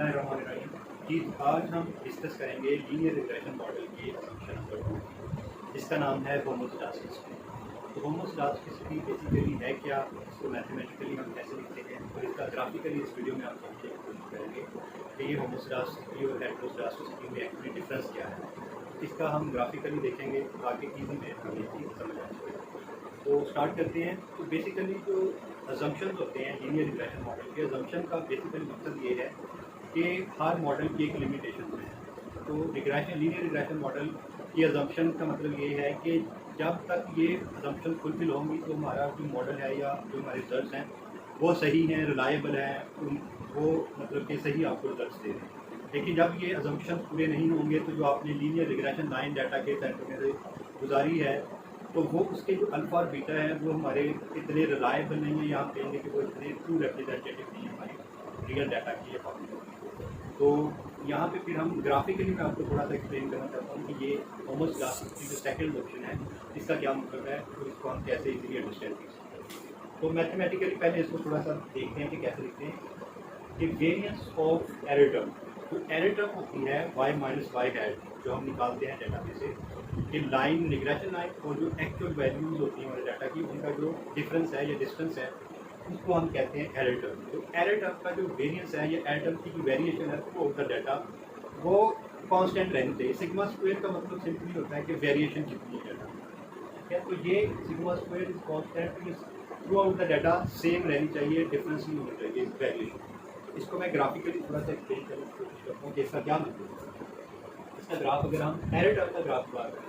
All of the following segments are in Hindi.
बिस्मिल्लाहिर्रहमानिर्रहीम। जी, आज हम डिस्कस करेंगे लीनियर रिग्रेशन मॉडल की असम्पशन नंबर 2, जिसका नाम है होमोस्टासिटी। तो होमोस्टासिटी बेसिकली है क्या, इसको मैथमेटिकली हम कैसे लिखते हैं और इसका ग्राफिकली इस वीडियो में आप समझने की कोशिश करेंगे कि ये होमोस्टासिटी और हेटेरोस्टासिटी में एक्चुअली डिफरेंस क्या है। इसका हम ग्राफिकली देखेंगे ताकि ईजी में हमें चीज़ समझ आ सके। तो स्टार्ट करते हैं। तो बेसिकली जो अजम्पशंस होते हैं लीनियर रिग्रेशन मॉडल के, अजम्पशन का बेसिकली मकसद ये है कि हर मॉडल की एक लिमिटेशन है। तो लीनियर रिग्रेशन मॉडल की अजम्पशन का मतलब ये है कि जब तक ये अजम्पशन फुलफिल होंगी तो हमारा जो मॉडल है या जो हमारे रिजल्ट हैं वो सही हैं, रिलायबल हैं, वो मतलब कि सही आपको रिजल्ट दे रहे हैं। लेकिन जब ये अजम्पशन पूरे नहीं होंगे तो जो आपने लीनियर रिग्रेशन लाइन डाटा के सेंटर में से गुजारी है तो वो उसके जो अल्फा और बीटा है वो हमारे इतने रिलायबल नहीं है, या हम कहेंगे कि वो इतने ट्रू रिप्रेजेंटेटिव नहीं है हमारी रियल डाटा की ये फॉर्मूला। तो यहाँ पे फिर हम ग्राफिकली मैं आपको थोड़ा सा एक्सप्लेन करना चाहता हूँ कि ये होमोस्टासिटी जो सेकंड ऑप्शन है इसका क्या मतलब है और इसको हम कैसे इजीली अंडरस्टैंड कर सकते हैं। तो मैथमेटिकली पहले इसको थोड़ा सा देखते हैं कि कैसे लिखते हैं कि वेरिएंस ऑफ एरर टर्म, तो एरर टर्म होती है y माइनस वाई हैट जो हम निकालते हैं डाटा में से कि लाइन रिग्रेशन लाइन और जो एक्चुअल वैल्यूज़ होती हैं हमारे डाटा की उनका जो डिफरेंस है या डिस्टेंस है उसको हम कहते हैं एरर टर्म। तो एरर टर्म का जो वेरिएंस है या एरर टर्म की जो वेरिएशन है वो ऑफ द डाटा वो कांस्टेंट रहनी चाहिए। सिग्मा स्क्वायर का मतलब सिंपली होता है कि वेरिएशन कितनी है डाटा, ठीक है। तो ये sigma square is constant through out the data same रहनी चाहिए, डिफरेंस नहीं होना चाहिए वेरिएशन। इसको मैं ग्राफिकली थोड़ा सा एक्सप्लेन करने की कोशिश करता हूँ कि इसका क्या मतलब है। इसका ग्राफ अगर हम एरर टर्म का ग्राफ बात करेंगे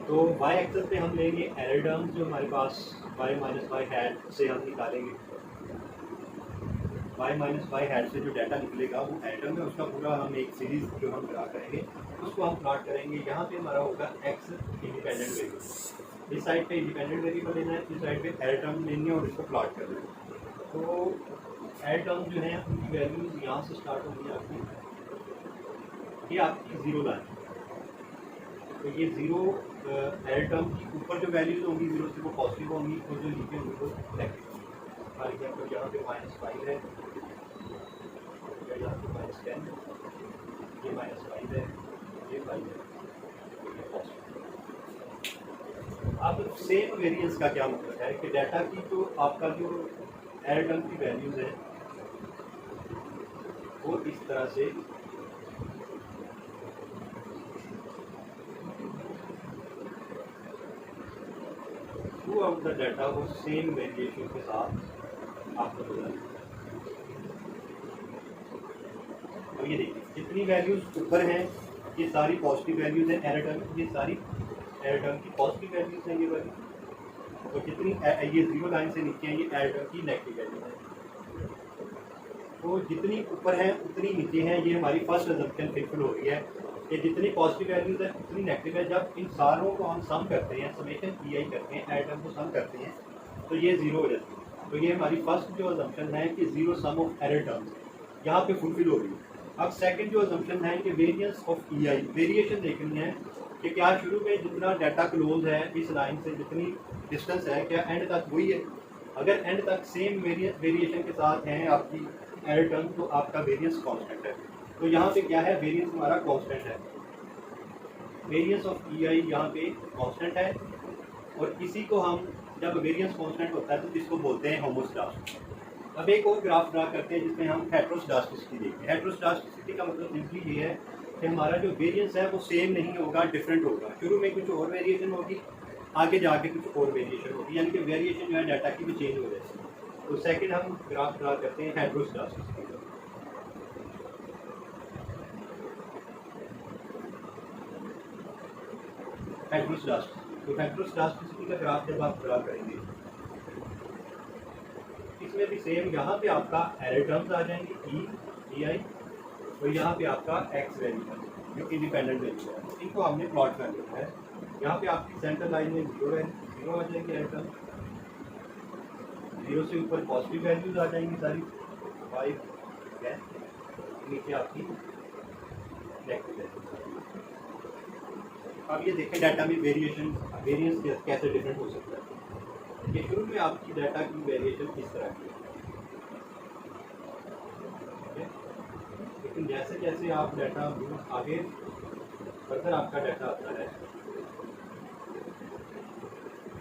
तो y एक्सेस पे हम लेंगे एरर टर्म्स जो हमारे पास y माइनस वाई हैट से हम निकालेंगे। y माइनस वाई हैट से जो डाटा निकलेगा वो एरर टर्म है, उसका पूरा हम एक सीरीज जो हम ड्रा करेंगे उसको हम प्लॉट करेंगे। यहाँ पे हमारा होगा x इंडिपेंडेंट वेरिएबल, इस साइड पे इंडिपेंडेंट वेरिएबल लेना है, इस साइड पे एरर टर्म लेनी है और इसको प्लॉट करना है। तो एरर टर्म जो है उनकी वैल्यूज यहाँ से स्टार्ट होगी आपकी, ये आपकी जीरो लाइन। तो ये जीरो एरर टर्म की ऊपर जो वैल्यूज होंगी जीरो से वो पॉजिटिव होंगी और जो नीचे होंगी वो नेगेटिव होंगी। फॉर एग्जाम्पल यहाँ पे -5 है, यहाँ पे -10, ये -5 है, ये 5 है, ये पॉजिटिव। अब सेम वेरिएंस का क्या मतलब है कि डाटा की जो आपका जो एरर टर्म की वैल्यूज है वो इस तरह से थ्रू आउट द डाटा वो सेम वेरिएशन के साथ आपको मिला। अब ये देखिए जितनी वैल्यूज ऊपर हैं ये सारी पॉजिटिव वैल्यूज हैं एरर टर्म की, ये सारी एरर टर्म की पॉजिटिव वैल्यूज हैं ये वाली, और जितनी ये जीरो लाइन से नीचे हैं ये एरर टर्म की नेगेटिव वैल्यूज हैं। तो जितनी ऊपर है उतनी नीचे हैं, ये हमारी फर्स्ट अजम्पशन फुलफिल हो रही है कि जितनी पॉजिटिव वैल्यूज है उतनी नेगेटिव है। जब इन सारों को हम सम करते हैं, समेशन पी करते हैं, एरर टर्म को सम करते हैं तो ये जीरो हो जाती है। तो ये हमारी फर्स्ट जो अजम्पशन है कि zero sum of error terms यहाँ पे फुलफिल हो रही है। अब सेकंड जो अजम्पशन है कि variance of E I, variation देखनी है कि क्या शुरू में जितना डाटा क्लोज है इस लाइन से जितनी डिस्टेंस है क्या एंड तक वही है। अगर एंड तक सेम वेरिएशन के साथ हैं आपकी एरर टर्म तो आपका वेरिएंस कांस्टेंट है। तो यहाँ पे क्या है, वेरिएंस हमारा कांस्टेंट है, वेरिएंस ऑफ ई आई यहाँ पे कांस्टेंट है। और इसी को हम जब वेरिएंस कांस्टेंट होता है तो इसको बोलते हैं होमोस्टासिटी। अब एक और ग्राफ ड्रा करते हैं जिसमें हम हेटेरोस्टासिटी देखते हैं। हेटेरोस्टासिटी का मतलब सिंपली ये है कि हमारा जो वेरिएंस है वो सेम नहीं होगा, डिफरेंट होगा। शुरू में कुछ और वेरिएशन होगी, आगे जाके कुछ और वेरिएशन होगी, यानी कि वेरिएशन जो है डाटा की भी चेंज हो जाएगी। तो सेकंड हम ग्राफ ड्रा करते हैं हेटेरोस्टासिटी का। हेटेरोस्टासिटी, तो हेटेरोस्टासिटी का ग्राफ जब आप ड्रा करेंगे इसमें भी सेम, यहाँ पे आपका एरर टर्म्स आ जाएंगे ई आई और यहाँ पे आपका एक्स वैल्यू जो इंडिपेंडेंट वैल्यू है, इनको हमने प्लॉट कर लिया है। यहाँ पे आपकी सेंटर लाइन में जीरो है, जीरो आ जाएंगे एरर टर्म, जीरो से ऊपर पॉजिटिव वैल्यूज आ जाएंगी सारी 5 10, नीचे आपकी नेगेटिव वैल्यूज। अब ये देखें डाटा में वेरिएंस कैसे डिफरेंट हो सकता है। कि शुरू में आपकी डाटा की वेरिएशन इस तरह की है, लेकिन जैसे जैसे आप डाटा आगे फर्दर आपका डाटा आता है,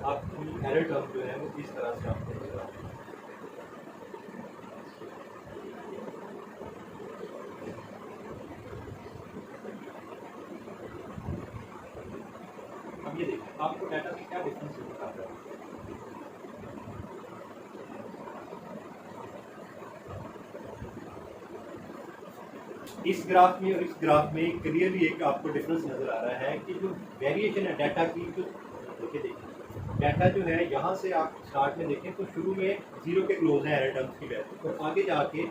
आपकी एरर टर्म जो है वो इस तरह से आपको नजर आता है। अब ये देखिए आपको डाटा में क्या डिफरेंस नजर आ रहा है। इस ग्राफ में और इस ग्राफ में क्लियरली एक आपको डिफरेंस नजर आ रहा है कि जो वेरिएशन है डाटा की, जो देखिए डाटा जो है यहाँ से आप स्टार्ट में देखें तो शुरू में 0 के क्लोज है एरर टर्म्स की वैल्यू, और आगे जाके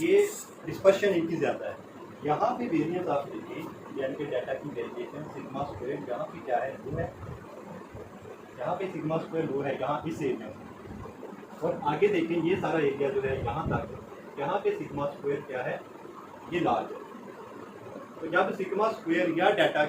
ये डिस्पर्शन इनकी ज़्यादा है। यहाँ पे वेरिएंस आप देखिए, यानी कि डाटा की वेरिएशन सिग्मा स्क्वायर यहाँ पे क्या है, लो है, यहाँ पे सिग्मा स्क्वायर लो है यहाँ इस एरिया में, और आगे देखें ये सारा एरिया जो है यहाँ तक, यहाँ पे सिग्मा स्क्वायर क्या है, ये लार्ज है। तो जब सिग्मा स्क्वायर या डाटा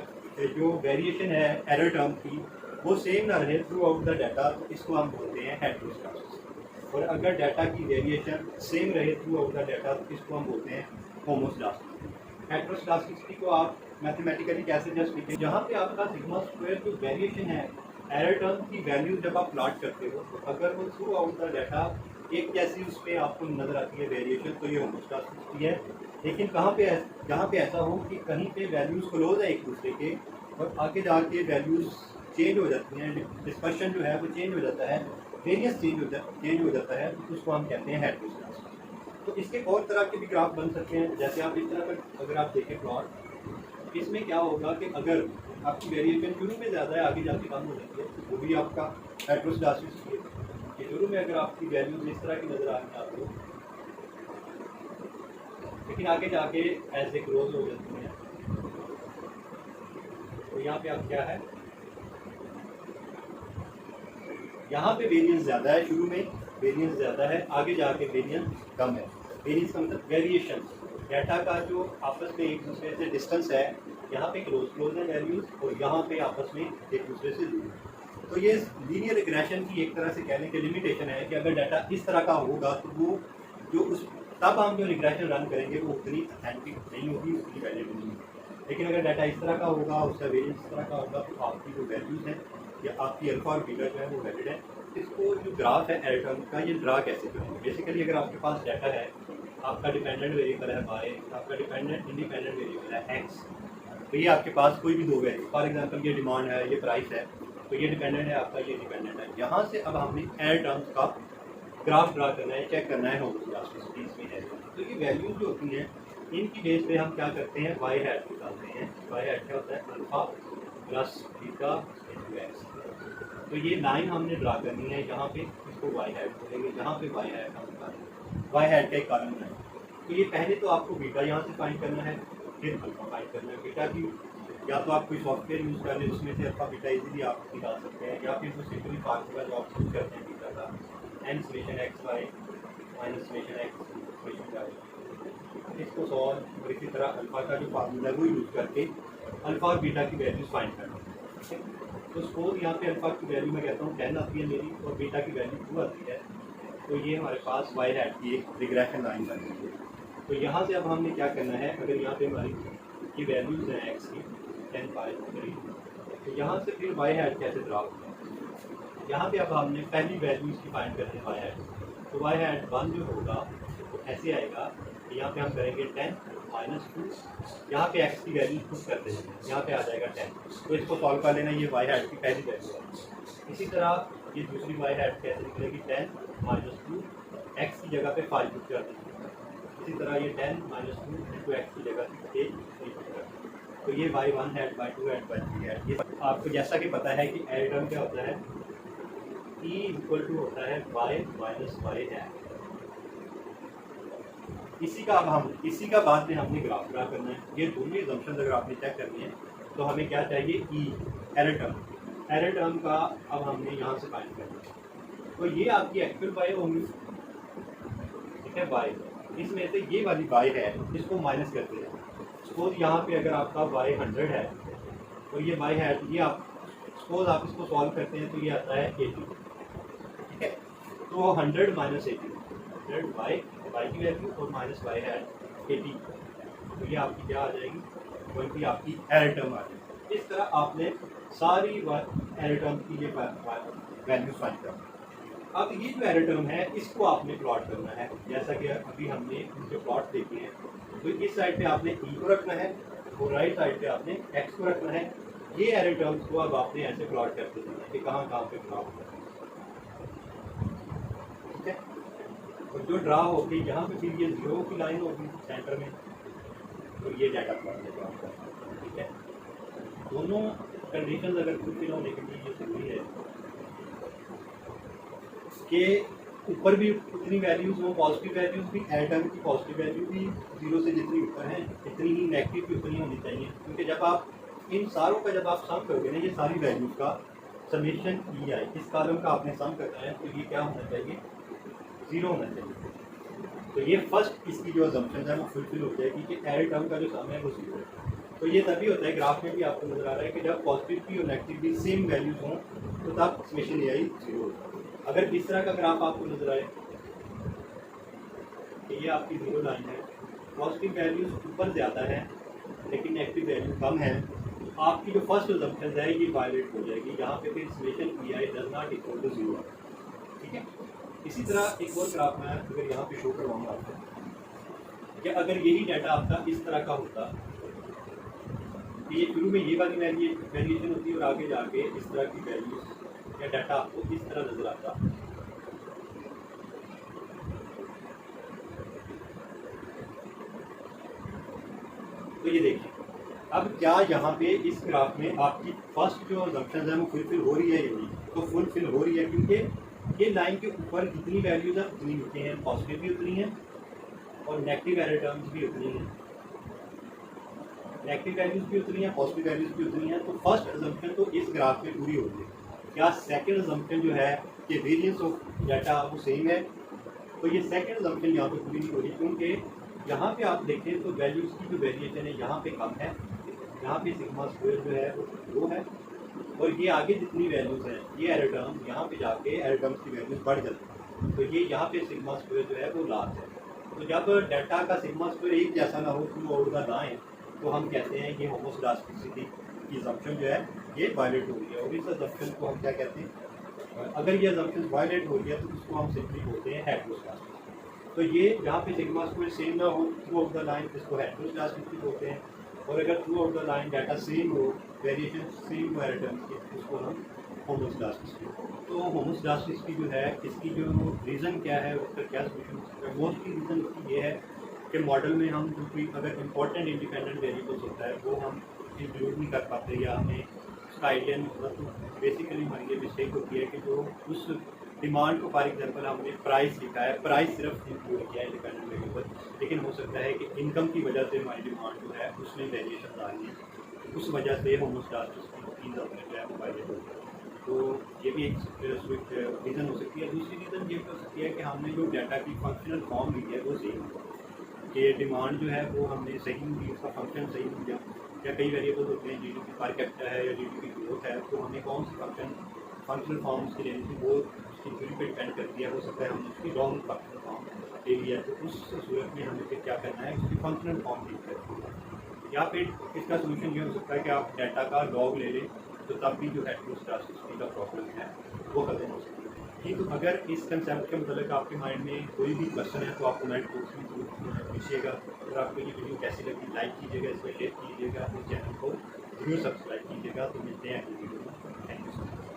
जो वेरिएशन है एरर टर्म की वो सेम ना रहे थ्रू आउट द डाटा, तो इसको हम बोलते हैं हेटेरोस्क्लेरोसिस। और अगर डाटा की वेरिएशन सेम रहे थ्रू आउट द डाटा, तो इसको हम बोलते हैं होमोस्क्लेरोसिस। हेटेरोस्क्लेरोसिटी को आप मैथमेटिकली कैसे जस्ट लिखें, जहाँ पे आपका सिग्मा स्क्वायर जो वेरिएशन है एरर टर्म की वैल्यू जब आप प्लॉट करते हो, तो अगर वो थ्रू आउट द डाटा एक जैसी उसमें आपको नजर आती है वेरिएशन, तो ये होमोस्क्लेरोसिटी है। लेकिन जहाँ पे ऐसा हो कि कहीं पे वैल्यूज़ क्लोज है एक दूसरे के और आगे जाके वैल्यूज़ चेंज हो जाती हैं, डिस्पर्शन जो है वो चेंज हो जाता है, वेरियस चेंज हो जाता है, तो उसको हम कहते हैं हेटेरोस्क्लेरोसिस। तो इसके और तरह के भी ग्राफ बन सकते हैं, जैसे आप इस तरह का अगर आप देखें प्लॉट, इसमें क्या होगा कि अगर आपकी वेरिएशन शुरू में ज़्यादा है आगे जाके कम हो जाती है, तो वो भी आपका हेटेरोस्क्लेरोसिस है। कि शुरू में अगर आपकी वैल्यूज इस तरह की नज़र आ रही है आपको, लेकिन आगे जाके ऐसे ग्रोथ हो जाती हैं, तो यहाँ पे आप क्या है, यहाँ पे वेरिएंस ज़्यादा है, शुरू में वेरिएंस ज़्यादा है, आगे जाके वेरिएंस कम है। वेरिएंस का मतलब वेरिएशन, डाटा का जो आपस में एक दूसरे से डिस्टेंस है, यहाँ पे क्लोज है वैल्यूज और यहाँ पे आपस में एक दूसरे से दूर। तो ये लीनियर रिग्रेशन की एक तरह से कहने की लिमिटेशन है कि अगर डाटा इस तरह का होगा तो वो जो उस तब हम जो रिग्रेशन रन करेंगे वो उतनी अथेंटिक नहीं होगी, उतनी वैलिड नहीं होगी। लेकिन अगर डाटा इस तरह का होगा, उसका वेरिएंस इस तरह का होगा, तो आपकी जो वैल्यूज़ हैं या आपकी अल्फा और बीटा जो है वो वैलिड है। इसको जो ग्राफ है एरर टर्म का, ये ड्रा कैसे करेंगे, बेसिकली अगर आपके पास डाटा है, आपका डिपेंडेंट वेरिएबल है वाई, आपका इंडिपेंडेंट वेरिएबल है एक्स, तो ये आपके पास कोई भी दो वेरिएबल, फॉर एग्जांपल ये डिमांड है, ये प्राइस है, तो ये डिपेंडेंट है आपका, ये डिपेंडेंट है। यहाँ से अब हमने एरर टर्म्स का ग्राफ ड्रा करना है, चेक करना है होमोस्क्लेरोसिस में है। तो ये वैल्यूज जो होती हैं इनकी बेस पे हम क्या करते हैं, वाई हैट निकालते हैं। वाई हैट क्या होता है, alpha plus beta into x. तो ये लाइन हमने ड्रा करनी है, यहाँ पे इसको वाई हैट बोलेंगे, यहाँ पे वाई हैट हम निकालेंगे, वाई हैट का एक कॉलम है। तो ये पहले तो आपको बीटा यहाँ से फाइंड करना है, फिर अल्फा फाइंड करना है। बीटा की या तो आप कोई सॉफ्टवेयर यूज़ कर लें, उसमें से अल्फा बीटा इजीली आप निकाल सकते हैं, या फिर वो सिंपली फार्मूला जो आप यूज़ करते हैं बीटा का, N summation X Y minus summation X summation Y, इसको सॉल्व और इसी तरह अल्फा का जो फार्मूला है वो यूज़ करके अल्फा और बीटा की वैल्यूज फाइंड करना है। ठीक है, तो सपोज यहाँ पे अल्फा की वैल्यू मैं कहता हूँ 10 आती है मेरी और बीटा की वैल्यू 2 आती है, तो ये हमारे पास वाई हैट की एक रिग्रेशन लाइन बन रही है। तो यहाँ से अब हमने क्या करना है, अगर यहाँ पे हमारी ये वैल्यूज़ हैं एक्स की 10 5 3, तो यहाँ से फिर वाई हैट कैसे ड्रा होगा, यहाँ पे अब हमने पहली वैल्यू इसकी फाइंड करनी है वाई हैट। तो वाई हैट 1 जो होगा वो ऐसे आएगा, तो यहाँ पे हम करेंगे 10 माइनस 2, यहाँ पे एक्स की वैल्यू पुट कर देंगे, यहाँ पे आ जाएगा 10। तो इसको सॉल्व कर लेना, ये वाई हैट की पहली वैल्यू है। इसी तरह ये दूसरी वाई हैट कैसे निकलेगी, 10 माइनस 2, एक्स की जगह पे 5 पुट कर देंगे। इसी तरह ये 10 माइनस 2 इंटू एक्स की जगह पे 8 पुट कर देंगे। तो ये Y 1 hat by 2 hat by 3 hat. ये आपको जैसा कि पता है कि एरर टर्म क्या होता है, ई इक्वल टू होता है वाई माइनस वाई हैट। इसी का बाद में हमने ग्राफ ड्रा करना है। ये दोनों एजम्पशंस अगर आपने चेक करनी है तो हमें क्या चाहिए, ई एरर टर्म का अब हमने यहाँ से फाइंड करना है। तो ये आपकी एक्चुअल वाई होंगी, ठीक है, वाई, इसमें से ये वाली वाई है इसको माइनस करते हैं। सपोज यहाँ पे अगर आपका वाई 100 है तो ये वाई है, ये आप सपोज आप इसको सॉल्व करते हैं तो ये आता है 80। ठीक है। तो 100 माइनस 80, 100 वाई की वैल्यू और माइनस वाई है 80, तो ये आपकी क्या आ जाएगी, कोई भी आपकी एरर टर्म आ जाएगी। इस तरह आपने सारी एरर टर्म की ये वैल्यू फाइंड करना। अब ये जो एरर टर्म है इसको आपने प्लॉट करना है, जैसा कि अभी हमने इनके प्लॉट देखे हैं। तो इस साइड पे आपने ई को रखना है और राइट साइड पे आपने एक्स को रखना है। ये एरर टर्म्स को अब आपने ऐसे प्लॉट करते हैं कि कहाँ कहाँ पे प्लॉट करना है, ठीक है। और जो ड्रा होगी यहाँ पे फिर ये जीरो की लाइन होगी सेंटर में, तो ये डाटा प्लॉट है आपका, ठीक है। दोनों कंडीशन अगर फुलफिल होने के लिए ये जरूरी है कि ऊपर भी उतनी वैल्यूज हो, पॉजिटिव वैल्यूज भी, एरर टर्म की पॉजिटिव वैल्यू भी जीरो से जितनी ऊपर है इतनी ही नेगेटिव भी उतनी होनी चाहिए। क्योंकि जब आप इन सारों का जब आप सम करोगे ना, ये सारी वैल्यूज का समेशन ई आई, इस कॉलम का आपने सम करना है, तो ये क्या होना चाहिए, जीरो होना चाहिए। तो ये फर्स्ट इसकी जो अजम्पशन है वो फुलफिल हो जाएगी कि एरर टर्म का जो सम है वो जीरो है। तो ये तभी होता है, ग्राफ में भी आपको नजर आ रहा है कि जब पॉजिटिव की और नेगेटिव की सेम वैल्यूज हों तो तब समेशन ई आई जीरो होता है। अगर इस तरह का ग्राफ आपको नजर आए कि ये आपकी जीरो लाइन है, पॉजिटिव वैल्यूज ऊपर ज़्यादा है लेकिन नेगेटिव वैल्यू कम है, तो आपकी जो फर्स्ट अजम्पशन है ये वायलेट हो जाएगी। यहाँ पे फिर summation E I does not equal to zero, ठीक है। इसी तरह एक और ग्राफ मैं अगर यहाँ पे शो करवाऊंगा आपको कि अगर यही डाटा आपका इस तरह का होता कि ये शुरू में ये वाली वेरिएशन होती है और आगे जाके इस तरह की वैल्यूज या डाटा आपको इस तरह नजर आता, तो ये देखिए अब क्या यहाँ पे इस ग्राफ में आपकी फर्स्ट जो अजम्पशन है वो फुलफिल हो रही है या नहीं, तो फुलफिल हो रही है क्योंकि ये लाइन के ऊपर जितनी वैल्यूज है उतनी नीचे हैं, पॉजिटिव भी उतनी है और नेगेटिव एरर टर्म्स भी उतनी हैं, नेगेटिव वैल्यूज भी उतनी है, पॉजिटिव वैल्यूज भी उतनी है। तो फर्स्ट अजम्पशन तो इस ग्राफ में पूरी हो रही है। क्या सेकंड अजम्पशन जो है कि वेरिएंस ऑफ डाटा वो सेम है, तो ये सेकंड अजम्पशन यहाँ पे पूरी नहीं हो रही क्योंकि यहाँ पे आप देखें तो वैल्यूज की जो वेरिएशन है यहाँ पे कम है, यहाँ पे सिग्मा स्क्वायर जो है वो लो है और ये आगे जितनी वैल्यूज हैं ये एरर टर्म्स यहाँ पे जाके एरर टर्म्स की वैल्यूज बढ़ जाती है, तो ये यहाँ पे सिग्मा स्क्वायर जो है वो लास्ट है। तो जब डाटा का सिग्मा स्क्वायर एक जैसा ना हो थ्रू आउट द लाइन, तो हम कहते हैं ये होमोसेडास्टिसिटी की अजम्पशन जो है ये वायलेट हो रही है। और इस अजम्पशन को हम क्या कहते हैं, अगर ये अजम्पशन वायलेट हो रही है तो उसको हम सिंपली बोलते हैं हेटेरोस्केडास्टिसिटी। तो ये जहाँ पे सिग्मा स्क्वायर सेम ना हो थ्रू आउट द लाइन इसको हेटेरोस्केडास्टिसिटी बोलते हैं, और अगर through out the line data same हो, वेरिएशन सेम हो एरर टर्म्स की, उसको हम होमोसेडास्टिसिटी। तो होमोसेडास्टिसिटी जो है इसकी जो रीज़न क्या है, उसका क्या सोल्यूशन हो सकता है, मोस्टली रीज़न इसकी ये है कि मॉडल में हम जो कोई अगर इंपॉर्टेंट इंडिपेंडेंट वेरिएबल्स होता है वो हम इंक्लूड नहीं कर पाते, या हमें उसका आइडिया नहीं होता। तो बेसिकली हमारी ये मिस्टेक होती है कि जो उस डिमांड को फॉर एग्जांपल हमने प्राइस लिखा है, प्राइस सिर्फ इंक्लूड किया है इंडिपेंडेंट वेरिएबल, लेकिन हो सकता है कि इनकम की वजह से हमारी डिमांड जो है उसमें वेरिएशन आ रही है, उस वजह से होमोसेडास्टिसिटी जो है वो वायलेट हो है। तो ये भी एक रीज़न हो सकती है। दूसरी रीज़न ये हो सकती है कि हमने जो डाटा की फंक्शनल फॉर्म ली है वो सही कि डिमांड जो है वो हमने सही ली, उसका फंक्शन सही लिया, या कई वेरिएबल होते हैं जीडीपी पर कैपिटा है या जीडीपी ग्रोथ है, तो हमें कौन सी फंक्शनल फॉर्म उसकी लेनी थी वो उसकी दूरी पर डिपेंड करती है। हो सकता है हमने उसकी रॉन्ग फंक्शनल फॉर्म ले लिया, तो उस सूरत में हमें फिर क्या करना है, उसकी फंक्शनल फॉर्म ठीक करनी है। या फिर इसका सोल्यूशन ये हो सकता है कि आप डाटा का लॉग ले लें, तो तब भी जो हेटेरोस्केडास्टिसिटी का प्रॉब्लम है वो खत्म हो सकती है। ठीक, तो अगर इस कंसेप्ट के मतलब आपके माइंड में कोई भी क्वेश्चन है तो आप कमेंट बॉक्स में जरूर पूछिएगा। और आपको ये वीडियो कैसी लगी लाइक कीजिएगा, इसको शेयर कीजिएगा, अपने चैनल को जरूर सब्सक्राइब कीजिएगा। तो मिलते हैं अगली वीडियो में। Thank you so much.